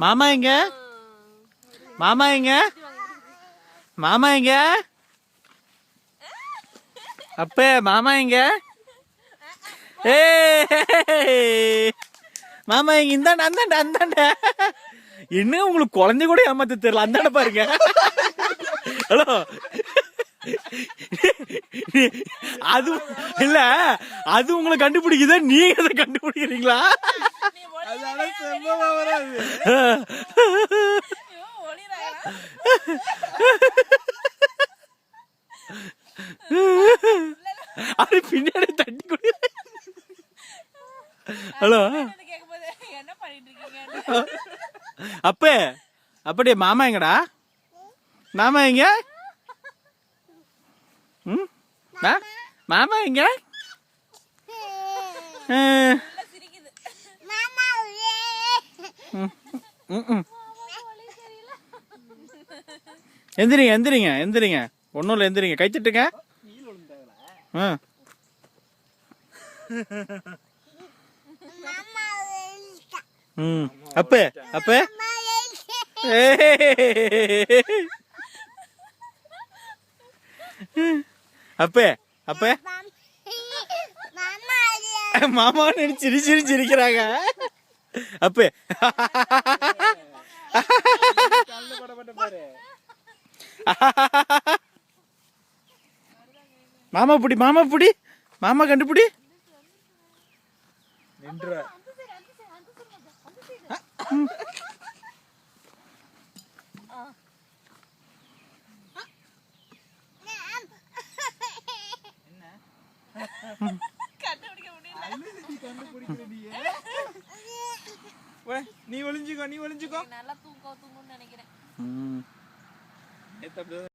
மாமா எங்க? மாமா எங்க? மாமா எங்க? அப்ப மாமா எங்க? ஏ மாமா எங்க? இந்தாண்ட அந்தாண்ட அந்தாண்ட. என்ன உங்களுக்கு குழந்தை கூட ஏமாத்த தெரியல. அந்தாண்ட பாருங்க. ஹலோ, அது இல்ல, அது உங்களை கண்டுபிடிக்குதா? நீங்க அதை கண்டுபிடிக்கிறீங்களா? அது பின்னாடி தட்டி குடி. ஹலோ, அப்ப அப்படியே மாமா எங்கடா? மாமா எங்க? மாமா எங்க? எந்திரிங்க எந்திரிங்க எந்திரிங்க, ஒன்னும் இல்ல, எந்திரிங்க, கை தட்டுங்க. அப்ப அப்ப அப்ப அப்ப மாமா சிரி சிரி சிரிக்கிறாங்க. அப்ப மாமா புடி, மாமா புடி, மாமா கண்டுபிடி. நின்ற நீ ஒளிஞ்சுக்கோ, நீ ஒளிஞ்சுக்கோ. நல்லா தூங்கணும்னு நினைக்கிறேன்.